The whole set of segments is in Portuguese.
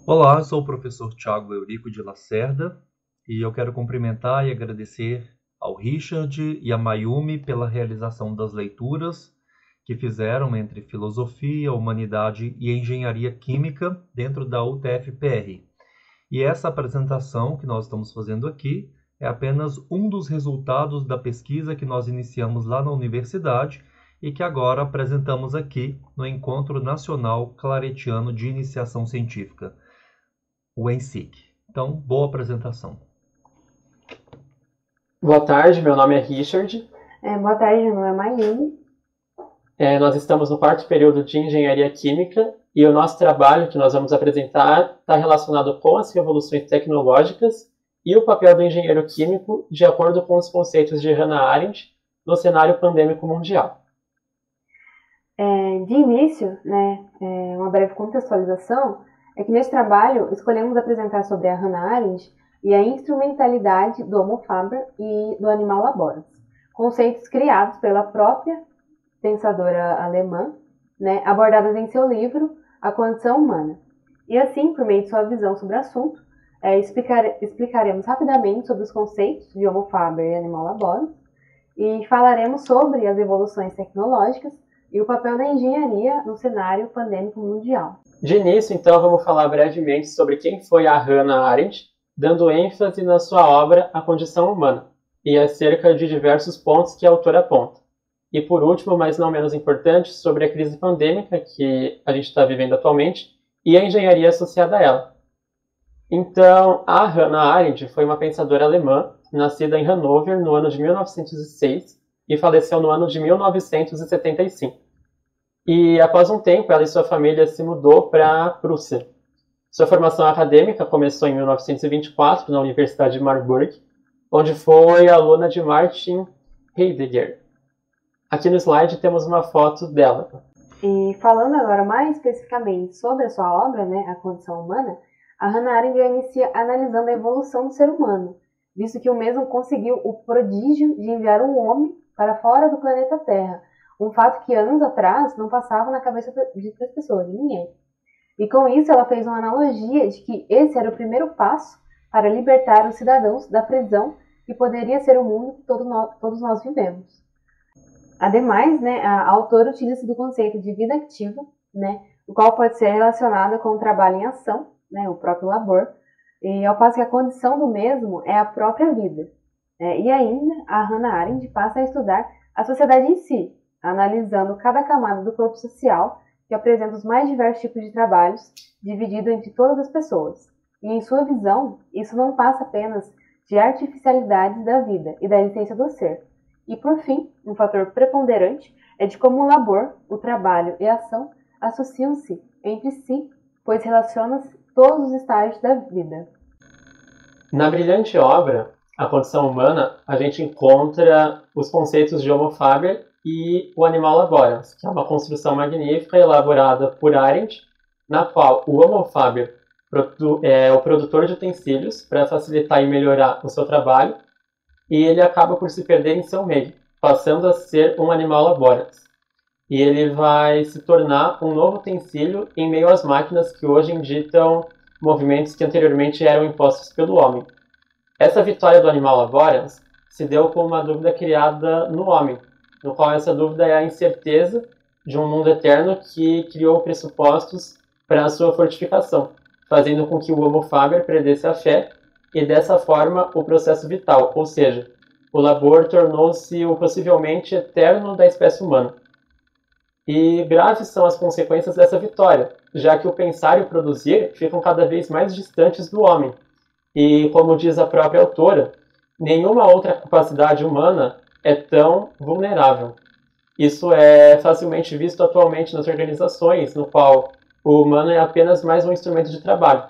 Olá, eu sou o professor Tiago Eurico de Lacerda e eu quero cumprimentar e agradecer ao Richard e à Mayumi pela realização das leituras que fizeram entre filosofia, humanidade e engenharia química dentro da UTF-PR. E essa apresentação que nós estamos fazendo aqui é apenas um dos resultados da pesquisa que nós iniciamos lá na universidade e que agora apresentamos aqui no Encontro Nacional Claretiano de Iniciação Científica, o ENSIC. Então, boa apresentação. Boa tarde, meu nome é Richard. Boa tarde, meu nome é Mayumi. Nós estamos no quarto período de Engenharia Química e o nosso trabalho que nós vamos apresentar está relacionado com as revoluções tecnológicas e o papel do engenheiro químico de acordo com os conceitos de Hannah Arendt no cenário pandêmico mundial. De início, uma breve contextualização é que neste trabalho escolhemos apresentar sobre a Hannah Arendt e a instrumentalidade do Homo Faber e do animal laborans, conceitos criados pela própria pensadora alemã, abordadas em seu livro A Condição Humana. E assim, por meio de sua visão sobre o assunto, explicaremos rapidamente sobre os conceitos de Homo Faber e animal laborans e falaremos sobre as evoluções tecnológicas e o papel da engenharia no cenário pandêmico mundial. De início, então, vamos falar brevemente sobre quem foi a Hannah Arendt, dando ênfase na sua obra A Condição Humana, e acerca de diversos pontos que a autora aponta. E por último, mas não menos importante, sobre a crise pandêmica que a gente está vivendo atualmente e a engenharia associada a ela. Então, a Hannah Arendt foi uma pensadora alemã, nascida em Hannover no ano de 1906 e faleceu no ano de 1975. E após um tempo, ela e sua família se mudou para a Prússia. Sua formação acadêmica começou em 1924 na Universidade de Marburg, onde foi aluna de Martin Heidegger. Aqui no slide temos uma foto dela. E falando agora mais especificamente sobre a sua obra, A Condição Humana, a Hannah Arendt inicia analisando a evolução do ser humano, visto que o mesmo conseguiu o prodígio de enviar um homem para fora do planeta Terra, um fato que anos atrás não passava na cabeça das pessoas, de ninguém. E com isso ela fez uma analogia de que esse era o primeiro passo para libertar os cidadãos da prisão que poderia ser o mundo que todos nós vivemos. Ademais, a autora utiliza do conceito de vida ativa, o qual pode ser relacionado com o trabalho em ação, o próprio labor, e ao passo que a condição do mesmo é a própria vida. E ainda, a Hannah Arendt passa a estudar a sociedade em si, analisando cada camada do corpo social que apresenta os mais diversos tipos de trabalhos, dividido entre todas as pessoas. E em sua visão, isso não passa apenas de artificialidades da vida e da essência do ser. E por fim, um fator preponderante é de como o labor, o trabalho e a ação associam-se entre si, pois relacionam-se todos os estágios da vida. Na brilhante obra, A Condição Humana, a gente encontra os conceitos de Homo Faber e o animal laborans, que é uma construção magnífica elaborada por Arendt, na qual o Homo Faber é o produtor de utensílios para facilitar e melhorar o seu trabalho, e ele acaba por se perder em seu meio, passando a ser um animal laborans. E ele vai se tornar um novo utensílio em meio às máquinas que hoje ditam movimentos que anteriormente eram impostos pelo homem. Essa vitória do animal laborans se deu com uma dúvida criada no homem, no qual essa dúvida é a incerteza de um mundo eterno que criou pressupostos para a sua fortificação, fazendo com que o Homo Faber perdesse a fé e, dessa forma, o processo vital, ou seja, o labor tornou-se o possivelmente eterno da espécie humana. E graves são as consequências dessa vitória, já que o pensar e o produzir ficam cada vez mais distantes do homem. E, como diz a própria autora, nenhuma outra capacidade humana é tão vulnerável. Isso é facilmente visto atualmente nas organizações, no qual o humano é apenas mais um instrumento de trabalho,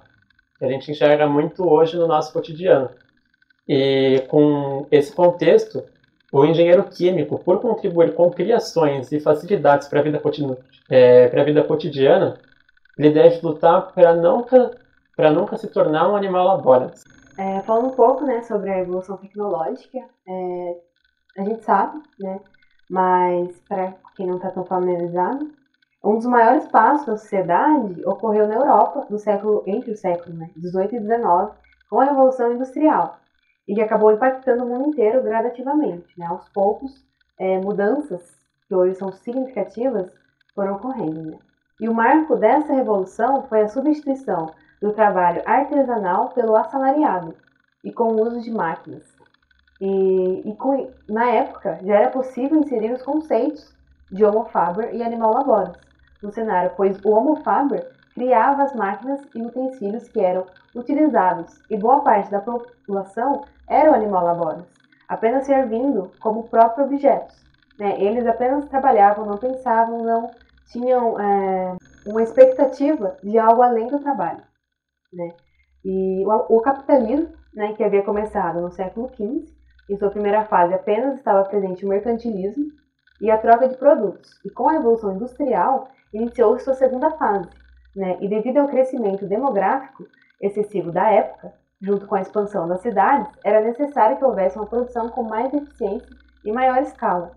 que a gente enxerga muito hoje no nosso cotidiano. E com esse contexto, o engenheiro químico, por contribuir com criações e facilidades para a vida cotidiana, ele deve lutar para nunca se tornar um animal laborans. Falando um pouco sobre a evolução tecnológica, a gente sabe, mas para quem não está tão familiarizado, Um dos maiores passos da sociedade ocorreu na Europa entre o século XVIII e XIX, com a Revolução Industrial, e que acabou impactando o mundo inteiro gradativamente. Aos poucos, mudanças que hoje são significativas foram ocorrendo. E o marco dessa revolução foi a substituição do trabalho artesanal pelo assalariado e com o uso de máquinas. Na época, já era possível inserir os conceitos de Homo faber e Animal Laborans no cenário, pois o Homo faber criava as máquinas e utensílios que eram utilizados, e boa parte da população era o Animal Laborans, apenas servindo como próprios objetos. Eles apenas trabalhavam, não pensavam, não tinham uma expectativa de algo além do trabalho. E o capitalismo, que havia começado no século XV, em sua primeira fase apenas estava presente o mercantilismo e a troca de produtos. E com a Revolução Industrial, iniciou-se sua segunda fase. E devido ao crescimento demográfico excessivo da época, junto com a expansão das cidades, era necessário que houvesse uma produção com mais eficiência e maior escala.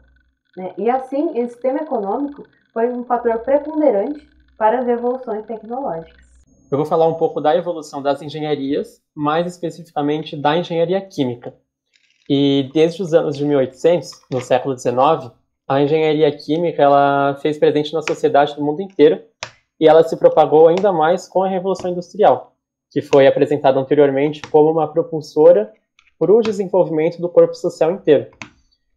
E assim, esse sistema econômico foi um fator preponderante para as revoluções tecnológicas. Eu vou falar um pouco da evolução das engenharias, mais especificamente da engenharia química. E desde os anos de 1800, no século XIX, a engenharia química ela fez presente na sociedade do mundo inteiro e ela se propagou ainda mais com a Revolução Industrial, que foi apresentada anteriormente como uma propulsora para o desenvolvimento do corpo social inteiro.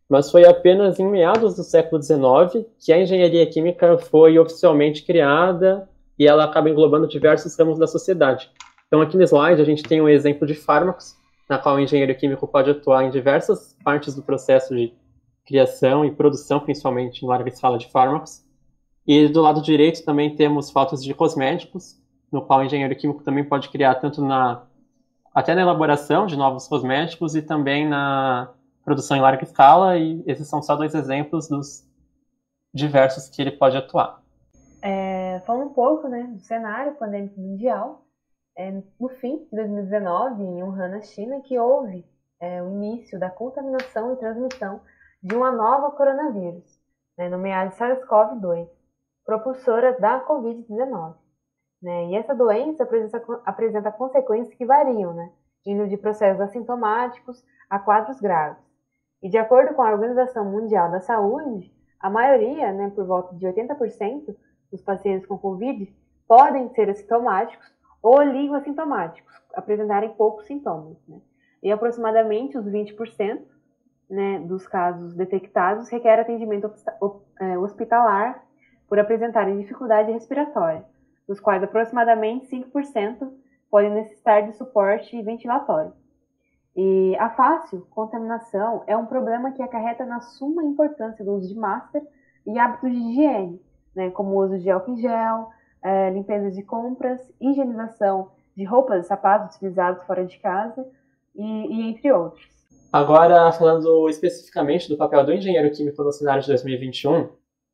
Mas foi apenas em meados do século XIX que a engenharia química foi oficialmente criada e ela acaba englobando diversos ramos da sociedade. Então aqui no slide a gente tem um exemplo de fármacos, na qual o engenheiro químico pode atuar em diversas partes do processo de criação e produção, principalmente em larga escala de fármacos. E do lado direito também temos fotos de cosméticos, no qual o engenheiro químico também pode criar tanto até na elaboração de novos cosméticos e também na produção em larga escala, e esses são só 2 exemplos dos diversos que ele pode atuar. Falando um pouco do cenário pandêmico mundial, no fim de 2019, em Wuhan, na China, que houve o início da contaminação e transmissão de uma nova coronavírus, nomeada SARS-CoV-2, propulsora da Covid-19. E essa doença apresenta consequências que variam, indo de processos assintomáticos a quadros graves. E de acordo com a Organização Mundial da Saúde, a maioria, por volta de 80% dos pacientes com Covid, podem ser assintomáticos ou oligoassintomáticos, apresentarem poucos sintomas. E aproximadamente os 20% dos casos detectados requer atendimento hospitalar por apresentarem dificuldade respiratória, dos quais aproximadamente 5% podem necessitar de suporte ventilatório. E a fácil contaminação é um problema que acarreta na suma importância do uso de máscara e hábitos de higiene, como o uso de álcool em gel, limpeza de compras, higienização de roupas e sapatos utilizados fora de casa e entre outros. Agora, falando especificamente do papel do engenheiro químico no cenário de 2021,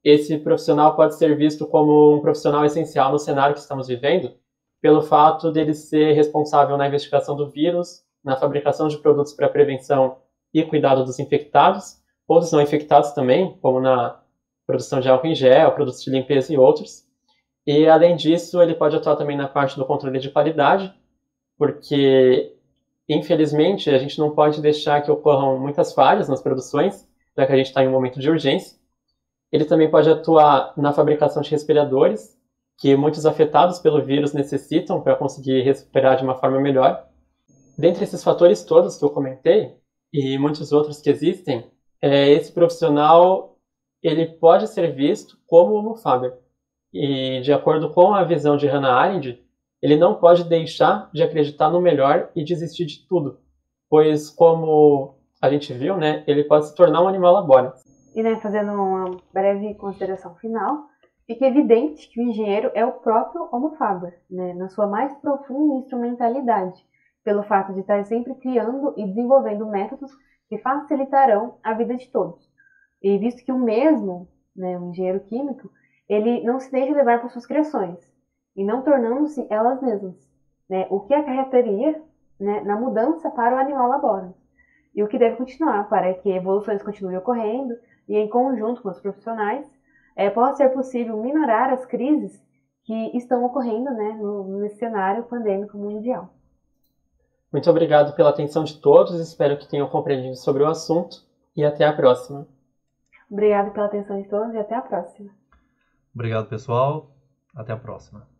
esse profissional pode ser visto como um profissional essencial no cenário que estamos vivendo, pelo fato dele ser responsável na investigação do vírus, na fabricação de produtos para prevenção e cuidado dos infectados, outros não infectados também, como na produção de álcool em gel, produtos de limpeza e outros. E, além disso, ele pode atuar também na parte do controle de qualidade, porque, infelizmente, a gente não pode deixar que ocorram muitas falhas nas produções, já que a gente está em um momento de urgência. Ele também pode atuar na fabricação de respiradores, que muitos afetados pelo vírus necessitam para conseguir respirar de uma forma melhor. Dentre esses fatores todos que eu comentei, e muitos outros que existem, esse profissional ele pode ser visto como Homo faber. E, de acordo com a visão de Hannah Arendt, ele não pode deixar de acreditar no melhor e desistir de tudo, pois, como a gente viu, ele pode se tornar um animal laborans. E, fazendo uma breve consideração final, fica evidente que o engenheiro é o próprio Homo faber, na sua mais profunda instrumentalidade, pelo fato de estar sempre criando e desenvolvendo métodos que facilitarão a vida de todos. E visto que o mesmo, o engenheiro químico, ele não se deixa levar por suas criações, e não tornando-se elas mesmas, o que acarretaria na mudança para o animal laborans, e o que deve continuar para que evoluções continuem ocorrendo, e em conjunto com os profissionais, pode ser possível minorar as crises que estão ocorrendo, né, nesse cenário pandêmico mundial. Muito obrigado pela atenção de todos, espero que tenham compreendido sobre o assunto e até a próxima. Obrigado pela atenção de todos e até a próxima. Obrigado, pessoal. Até a próxima.